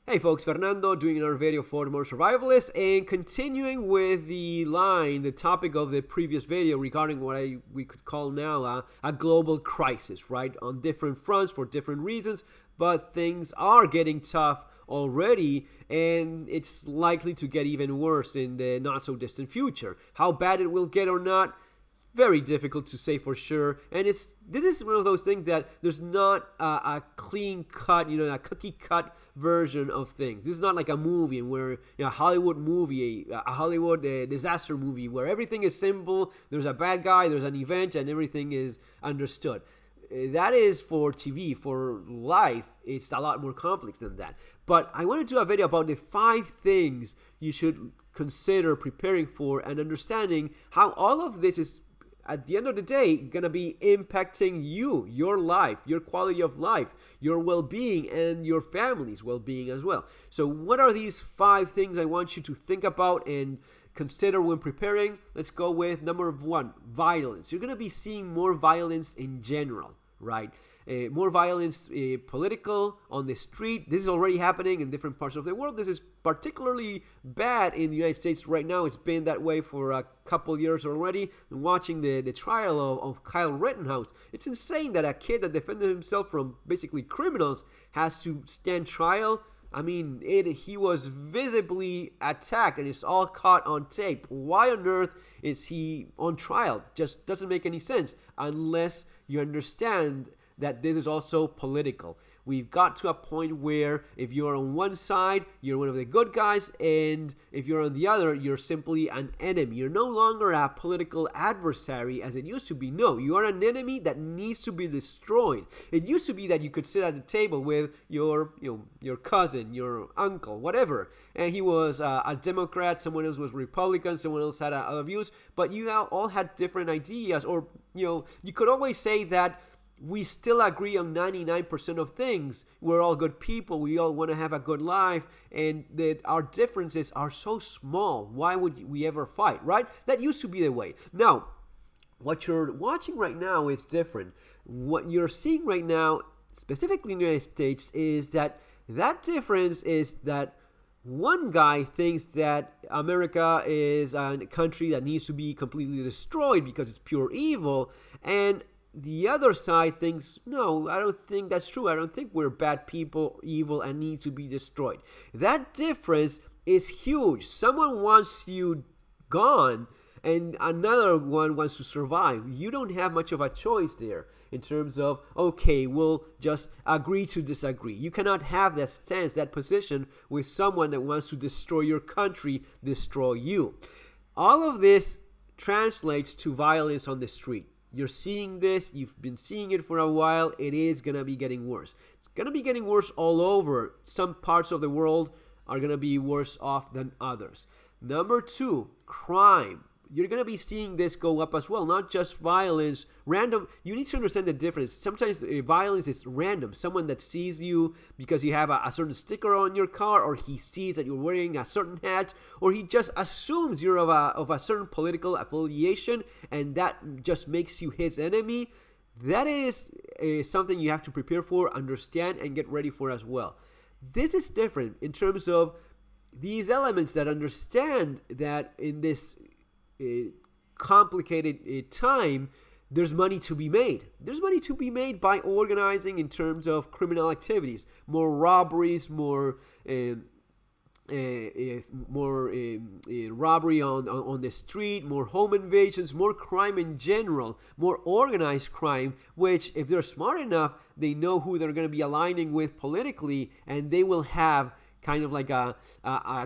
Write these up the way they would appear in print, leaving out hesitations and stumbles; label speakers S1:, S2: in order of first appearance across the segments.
S1: Hey folks, Fernando doing another video for the More Survivalists and continuing with the topic of the previous video regarding what we could call now a global crisis, right? On different fronts for different reasons, but things are getting tough already and it's likely to get even worse in the not so distant future. How bad it will get or not, very difficult to say for sure, and this is one of those things that there's not a clean cut, a cookie cut version of things. This is not like a movie where a Hollywood movie, a Hollywood disaster movie where everything is simple. There's a bad guy, there's an event, and everything is understood. That is for TV. For life, it's a lot more complex than that. But I want to do a video about the 5 things you should consider preparing for and understanding how all of this is, at the end of the day, gonna be impacting you, your life, your quality of life, your well-being, and your family's well-being as well. So what are these 5 things I want you to think about and consider when preparing? Let's go with number 1, violence. You're gonna be seeing more violence in general, right? More violence, political, on the street. This is already happening in different parts of the world. This is particularly bad in the United States right now. It's been that way for a couple years already. And watching the trial of Kyle Rittenhouse, it's insane that a kid that defended himself from basically criminals has to stand trial. I mean, he was visibly attacked and it's all caught on tape. Why on earth is he on trial? Just doesn't make any sense unless you understand that this is also political. We've got to a point where if you're on one side, you're one of the good guys, and if you're on the other, you're simply an enemy. You're no longer a political adversary as it used to be. No, you are an enemy that needs to be destroyed. It used to be that you could sit at the table with your cousin, your uncle, whatever, and he was a Democrat, someone else was Republican, someone else had other views, but you all had different ideas, or you could always say that we still agree on 99% of things. We're all good people. We all want to have a good life, and that our differences are so small. Why would we ever fight, right? That used to be the way. Now, what you're watching right now is different. What you're seeing right now, specifically in the United States, is that difference is that one guy thinks that America is a country that needs to be completely destroyed because it's pure evil, and the other side thinks, no, I don't think that's true. I don't think we're bad people, evil, and need to be destroyed. That difference is huge. Someone wants you gone, and another one wants to survive. You don't have much of a choice there in terms of, okay, we'll just agree to disagree. You cannot have that stance, that position with someone that wants to destroy your country, destroy you. All of this translates to violence on the street. You're seeing this, you've been seeing it for a while, it is going to be getting worse. It's going to be getting worse all over. Some parts of the world are going to be worse off than others. Number 2, crime. You're going to be seeing this go up as well, not just violence, random. You need to understand the difference. Sometimes violence is random. Someone that sees you because you have a certain sticker on your car, or he sees that you're wearing a certain hat, or he just assumes you're of a certain political affiliation, and that just makes you his enemy. That is something you have to prepare for, understand, and get ready for as well. This is different in terms of these elements that understand that in this complicated time, there's money to be made. There's money to be made by organizing in terms of criminal activities, more robberies, more robbery on the street, more home invasions, more crime in general, more organized crime, which if they're smart enough, they know who they're going to be aligning with politically, and they will have kind of like a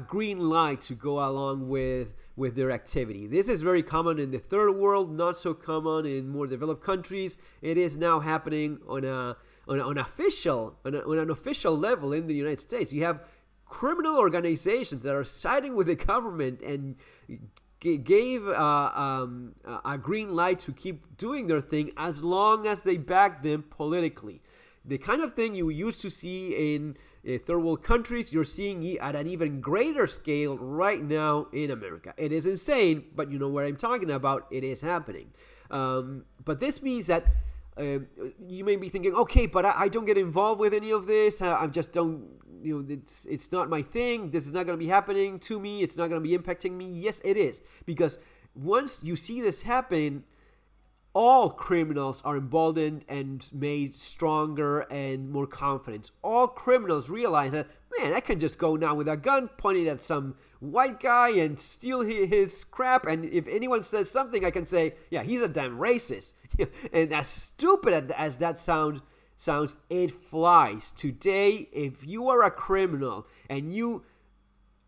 S1: green light to go along with their activity. This is very common in the third world, not so common in more developed countries. It is now happening on an official level in the United States. You have criminal organizations that are siding with the government and gave a green light to keep doing their thing as long as they back them politically. The kind of thing you used to see in third world countries, you're seeing at an even greater scale right now in America. It is insane, but you know what I'm talking about. It is happening. But this means that you may be thinking, okay, but I don't get involved with any of this. I just don't it's not my thing. This is not going to be happening to me. It's not going to be impacting me. Yes, it is, because once you see this happen, all criminals are emboldened and made stronger and more confident. All criminals realize that, man, I can just go now with a gun pointed at some white guy and steal his crap. And if anyone says something, I can say, yeah, he's a damn racist. And as stupid as that sounds, it flies. Today, if you are a criminal and you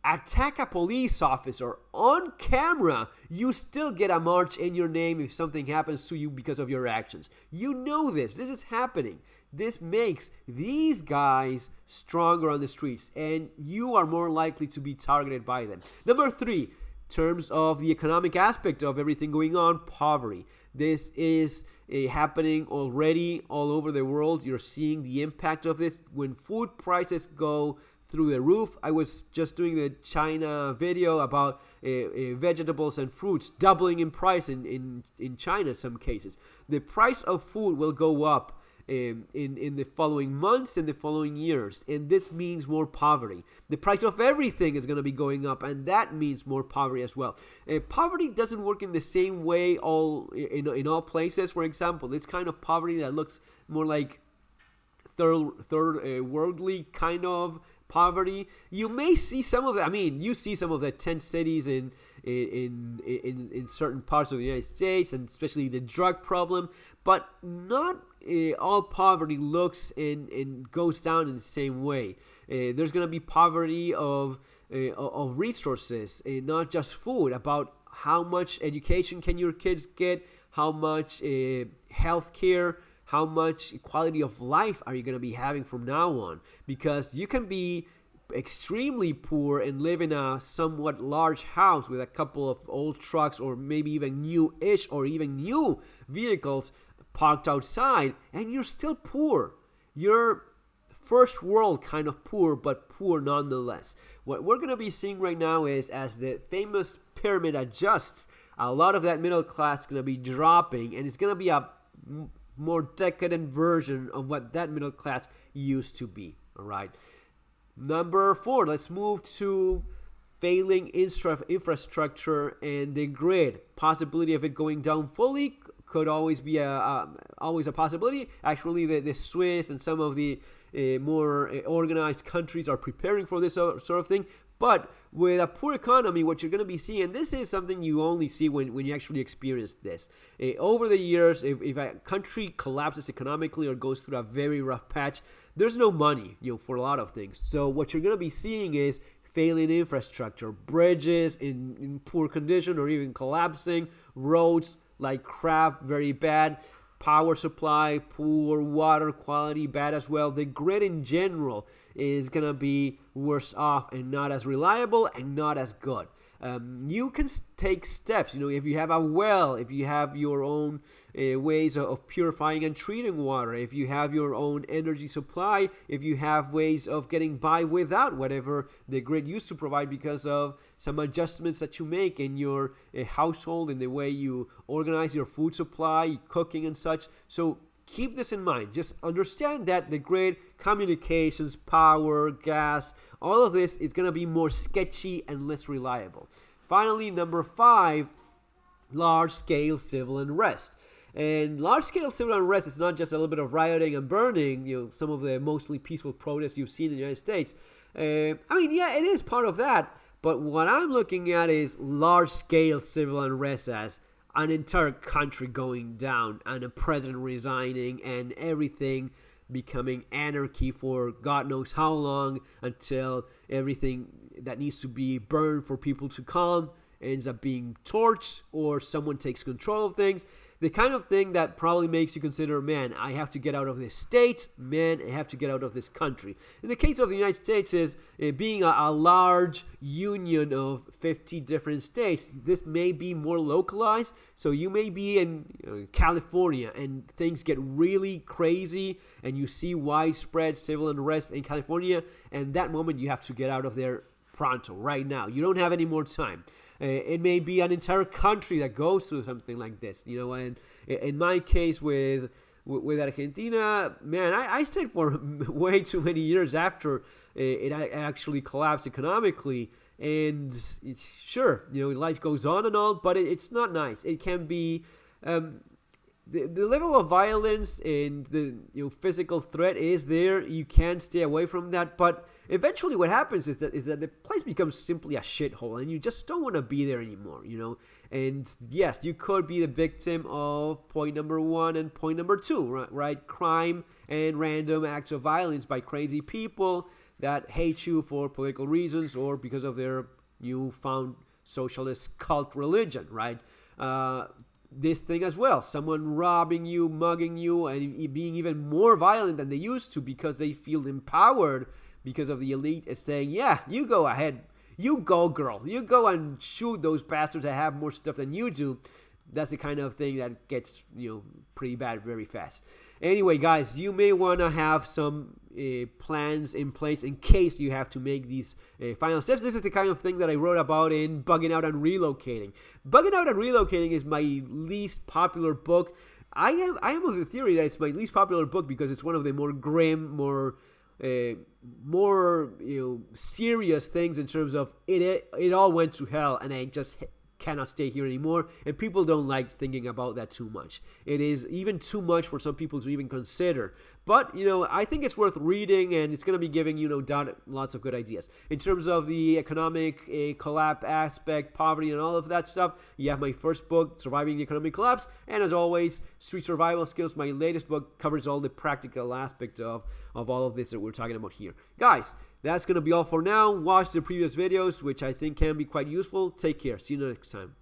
S1: attack a police officer on camera, you still get a march in your name if something happens to you because of your actions. You know this. This is happening. This makes these guys stronger on the streets, and you are more likely to be targeted by them. Number 3, in terms of the economic aspect of everything going on, poverty. This is happening already all over the world. You're seeing the impact of this when food prices go through the roof. I was just doing the China video about vegetables and fruits doubling in price in China in some cases. The price of food will go up in the following months and the following years, and this means more poverty. The price of everything is going to be going up, and that means more poverty as well. Poverty doesn't work in the same way in all places. For example, this kind of poverty that looks more like third worldly kind of poverty, you may see some of that. I mean, you see some of the tent cities in certain parts of the United States, and especially the drug problem, but not all poverty looks and goes down in the same way. There's going to be poverty of resources, not just food, about how much education can your kids get, how much health care, how much quality of life are you going to be having from now on? Because you can be extremely poor and live in a somewhat large house with a couple of old trucks, or maybe even new-ish or even new vehicles parked outside, and you're still poor. You're first world kind of poor, but poor nonetheless. What we're going to be seeing right now is, as the famous pyramid adjusts, a lot of that middle class is going to be dropping, and it's going to be a more decadent version of what that middle class used to be. All right. Number 4, let's move to failing infrastructure and the grid. Possibility of it going down fully could always be always a possibility. Actually, the Swiss and some of the more organized countries are preparing for this sort of thing. But with a poor economy, what you're going to be seeing, this is something you only see when you actually experience this. Over the years, if a country collapses economically or goes through a very rough patch, there's no money, for a lot of things. So what you're going to be seeing is failing infrastructure, bridges in poor condition or even collapsing, roads like crap, very bad, power supply, poor, water quality, bad as well. The grid in general is going to be worse off and not as reliable and not as good. You can take steps, if you have a well, if you have your own ways of purifying and treating water, if you have your own energy supply, if you have ways of getting by without whatever the grid used to provide because of some adjustments that you make in your household, in the way you organize your food supply, cooking and such. So keep this in mind. Just understand that the grid, communications, power, gas, all of this is going to be more sketchy and less reliable. Finally, number 5, large-scale civil unrest. And large-scale civil unrest is not just a little bit of rioting and burning, some of the mostly peaceful protests you've seen in the United States. Yeah, it is part of that. But what I'm looking at is large-scale civil unrest as an entire country going down and a president resigning and everything becoming anarchy for God knows how long, until everything that needs to be burned for people to calm ends up being torched, or someone takes control of things. The kind of thing that probably makes you consider, man, I have to get out of this state, man, I have to get out of this country. In the case of the United States, is being a large union of 50 different states, this may be more localized. So you may be in California and things get really crazy and you see widespread civil unrest in California, and that moment you have to get out of there pronto, right now. You don't have any more time. It may be an entire country that goes through something like this, and in my case with with Argentina, man, I stayed for way too many years after it actually collapsed economically. And sure, life goes on and all, but it's not nice. It can be the level of violence and the physical threat is there. You can't stay away from that, but eventually what happens is that the place becomes simply a shithole, and you just don't want to be there anymore. And yes, you could be the victim of point number 1 and point number 2, right? Crime and random acts of violence by crazy people that hate you for political reasons or because of their newfound socialist cult religion, right? This thing as well, someone robbing you, mugging you, and being even more violent than they used to because they feel empowered because of the elite is saying, yeah, you go ahead, you go, girl, you go and shoot those bastards that have more stuff than you do. That's the kind of thing that gets pretty bad very fast. Anyway, guys, you may want to have some plans in place in case you have to make these final steps. This is the kind of thing that I wrote about in Bugging Out and Relocating. Bugging Out and Relocating is my least popular book. I am of the theory that it's my least popular book because it's one of the more grim, more serious things in terms of it all went to hell and I just cannot stay here anymore, and people don't like thinking about that too much. It is even too much for some people to even consider, but I think it's worth reading, and it's going to be giving lots of good ideas in terms of the economic collapse aspect, poverty, and all of that stuff. You have my first book, Surviving the Economic Collapse, and as always, Street Survival Skills. My latest book covers all the practical aspect of all of this that we're talking about here, guys. That's going to be all for now. Watch the previous videos, which I think can be quite useful. Take care. See you next time.